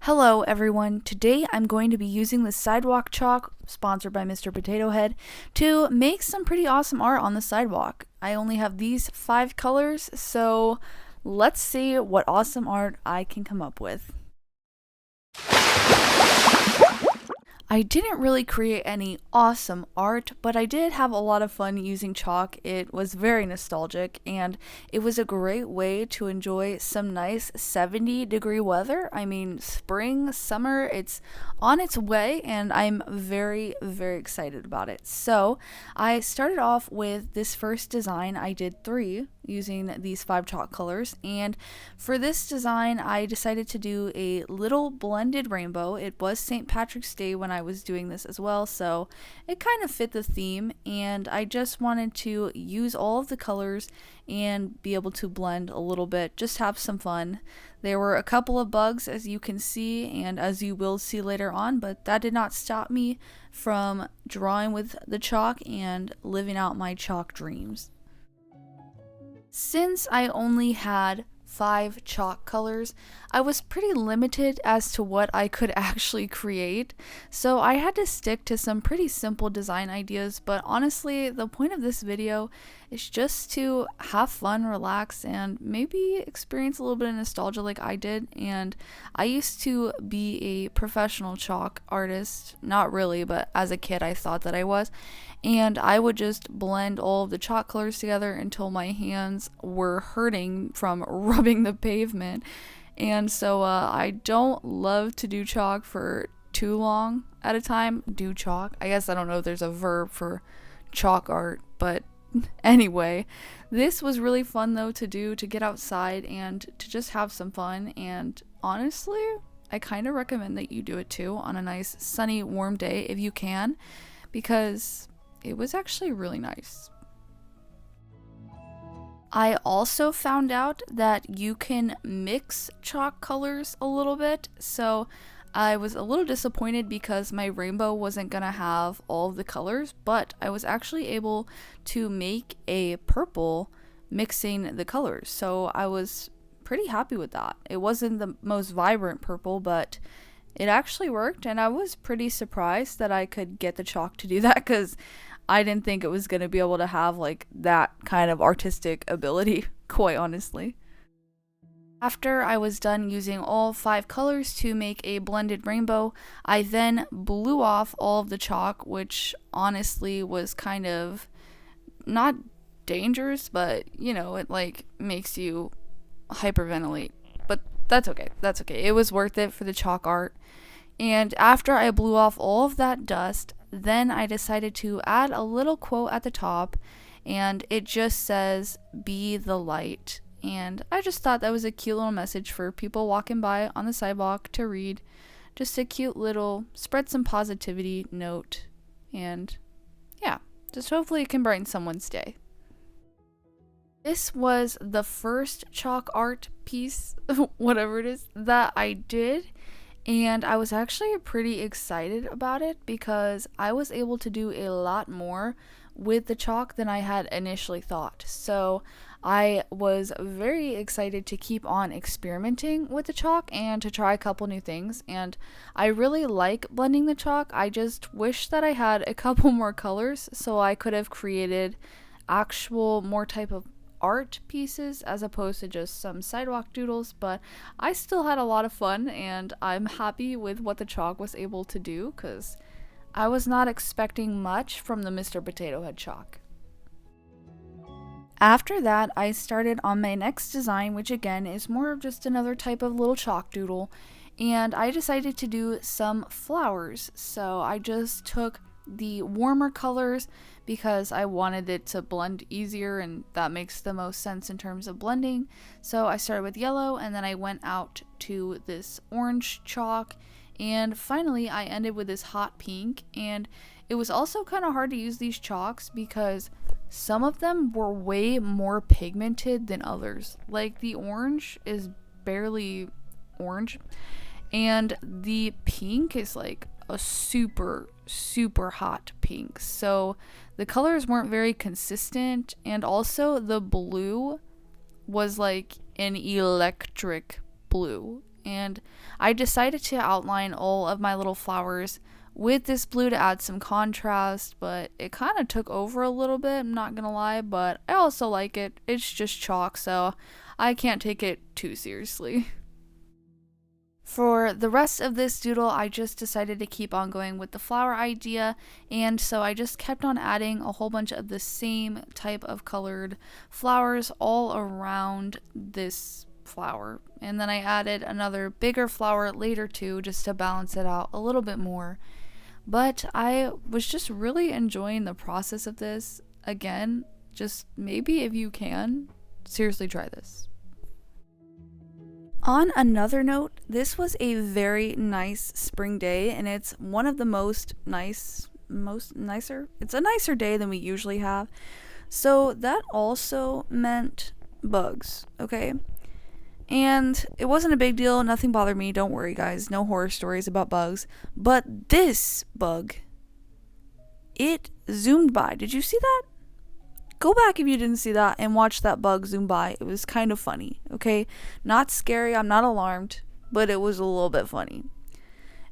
Hello everyone, today I'm going to be using the sidewalk chalk, sponsored by Mr. Potato Head, to make some pretty awesome art on the sidewalk. I only have these 5 colors, so let's see what awesome art I can come up with. I didn't really create any awesome art, but I did have a lot of fun using chalk. It was very nostalgic, and it was a great way to enjoy some nice 70-degree weather. I mean, spring, summer, it's on its way, and I'm very, very excited about it. So, I started off with this first design. I did 3 using these 5 chalk colors, and for this design I decided to do a little blended rainbow. It was St. Patrick's Day when I was doing this as well, so it kind of fit the theme, and I just wanted to use all of the colors and be able to blend a little bit, just have some fun. There were a couple of bugs, as you can see and as you will see later on, but that did not stop me from drawing with the chalk and living out my chalk dreams. Since I only had 5 chalk colors, I was pretty limited as to what I could actually create, so I had to stick to some pretty simple design ideas. But honestly, the point of this video is just to have fun, relax, and maybe experience a little bit of nostalgia like I did. And I used to be a professional chalk artist, not really, but as a kid I thought that I was, and I would just blend all of the chalk colors together until my hands were hurting from rubbing the pavement. And so I don't love to do chalk for too long at a time. Do chalk. I guess I don't know if there's a verb for chalk art, but anyway, this was really fun though to do, to get outside and to just have some fun. And honestly, I kind of recommend that you do it too on a nice sunny warm day if you can, because it was actually really nice. I also found out that you can mix chalk colors a little bit, so I was a little disappointed because my rainbow wasn't gonna have all of the colors, but I was actually able to make a purple mixing the colors, so I was pretty happy with that. It wasn't the most vibrant purple, but it actually worked, and I was pretty surprised that I could get the chalk to do that, because I didn't think it was going to be able to have like that kind of artistic ability, quite honestly. After I was done using all 5 colors to make a blended rainbow, I then blew off all of the chalk, which honestly was kind of not dangerous, but you know, it like makes you hyperventilate. But that's okay. That's okay. It was worth it for the chalk art. And after I blew off all of that dust, then I decided to add a little quote at the top, and it just says, "Be the light." And I just thought that was a cute little message for people walking by on the sidewalk to read. Just a cute little spread some positivity note. And yeah, just hopefully it can brighten someone's day. This was the first chalk art piece, whatever it is, that I did. And I was actually pretty excited about it because I was able to do a lot more with the chalk than I had initially thought. So I was very excited to keep on experimenting with the chalk and to try a couple new things. And I really like blending the chalk. I just wish that I had a couple more colors so I could have created actual more type of art pieces as opposed to just some sidewalk doodles, but I still had a lot of fun, and I'm happy with what the chalk was able to do because I was not expecting much from the Mr. Potato Head chalk. After that, I started on my next design, which again is more of just another type of little chalk doodle, and I decided to do some flowers. So I just took the warmer colors because I wanted it to blend easier, and that makes the most sense in terms of blending. So I started with yellow, and then I went out to this orange chalk, and finally I ended with this hot pink. And it was also kind of hard to use these chalks because some of them were way more pigmented than others. Like the orange is barely orange, and the pink is like a super hot pink, so the colors weren't very consistent. And also the blue was like an electric blue, and I decided to outline all of my little flowers with this blue to add some contrast, but it kind of took over a little bit, I'm not gonna lie, but I also like it. It's just chalk, so I can't take it too seriously. For the rest of this doodle, I just decided to keep on going with the flower idea, and so I just kept on adding a whole bunch of the same type of colored flowers all around this flower. And then I added another bigger flower later too, just to balance it out a little bit more. But I was just really enjoying the process of this. Again, just maybe if you can, seriously try this. On another note, this was a very nice spring day, and it's one of the it's a nicer day than we usually have. So that also meant bugs, okay? And it wasn't a big deal, nothing bothered me, don't worry guys, no horror stories about bugs. But this bug, it zoomed by. Did you see that? Go back if you didn't see that and watch that bug zoom by. It was kind of funny, okay? Not scary, I'm not alarmed, but it was a little bit funny.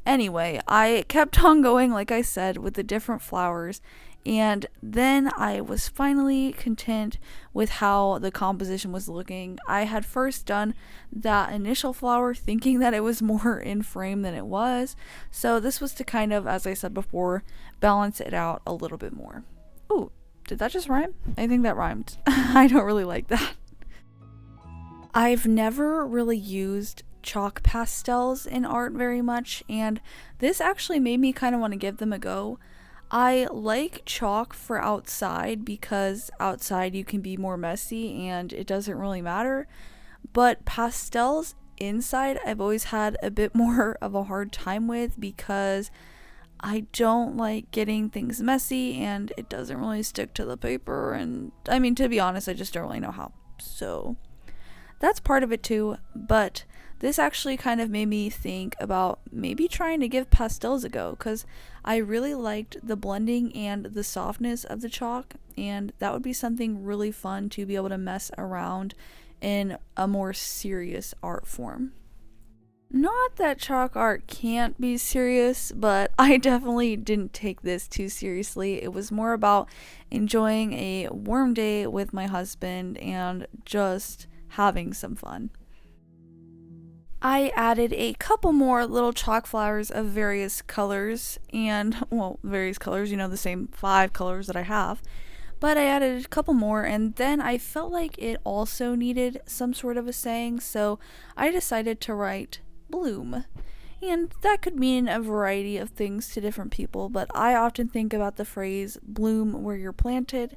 Anyway, I kept on going, like I said, with the different flowers, and then I was finally content with how the composition was looking. I had first done that initial flower thinking that it was more in frame than it was, so this was to kind of, as I said before, balance it out a little bit more. Ooh. Did that just rhyme? I think that rhymed. I don't really like that. I've never really used chalk pastels in art very much, and this actually made me kind of want to give them a go. I like chalk for outside because outside you can be more messy and it doesn't really matter, but pastels inside I've always had a bit more of a hard time with because I don't like getting things messy and it doesn't really stick to the paper, and I mean, to be honest, I just don't really know how. So that's part of it too, but this actually kind of made me think about maybe trying to give pastels a go because I really liked the blending and the softness of the chalk, and that would be something really fun to be able to mess around in a more serious art form. Not that chalk art can't be serious, but I definitely didn't take this too seriously. It was more about enjoying a warm day with my husband and just having some fun. I added a couple more little chalk flowers of various colors, and, well, various colors, the same 5 colors that I have. But I added a couple more, and then I felt like it also needed some sort of a saying, so I decided to write bloom. And that could mean a variety of things to different people, but I often think about the phrase bloom where you're planted,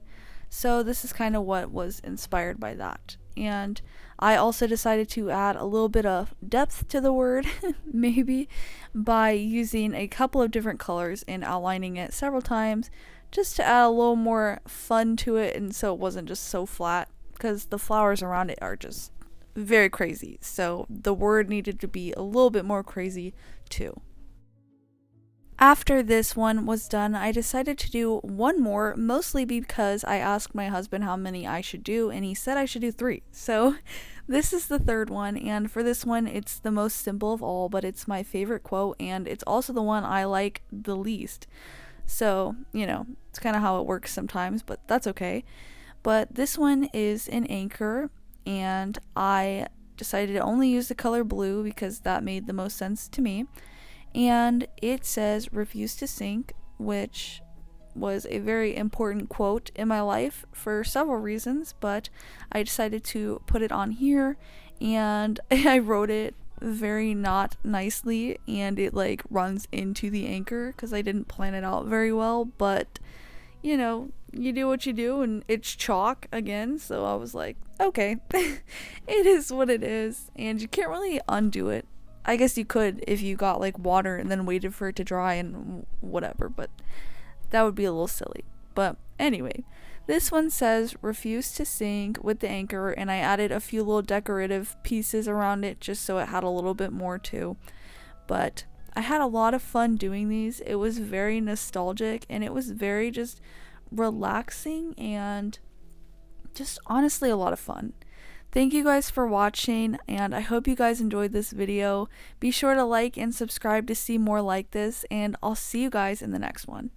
so this is kind of what was inspired by that. And I also decided to add a little bit of depth to the word, maybe, by using a couple of different colors and outlining it several times, just to add a little more fun to it, and so it wasn't just so flat, because the flowers around it are just very crazy, so the word needed to be a little bit more crazy too. After this one was done, I decided to do one more, mostly because I asked my husband how many I should do, and he said I should do 3. So this is the third one, and for this one, it's the most simple of all, but it's my favorite quote, and it's also the one I like the least. So, it's kind of how it works sometimes, but that's okay. But this one is an anchor, and I decided to only use the color blue because that made the most sense to me. And it says refuse to sink, which was a very important quote in my life for several reasons, but I decided to put it on here, and I wrote it very not nicely, and it runs into the anchor because I didn't plan it out very well, but you do what you do, and it's chalk again, so I was like, okay, it is what it is, and you can't really undo it. I guess you could if you got water and then waited for it to dry and whatever, but that would be a little silly. But anyway, this one says refuse to sink with the anchor, and I added a few little decorative pieces around it just so it had a little bit more too. But I had a lot of fun doing these. It was very nostalgic, and it was very just relaxing and just honestly a lot of fun. Thank you guys for watching, and I hope you guys enjoyed this video. Be sure to like and subscribe to see more like this, and I'll see you guys in the next one.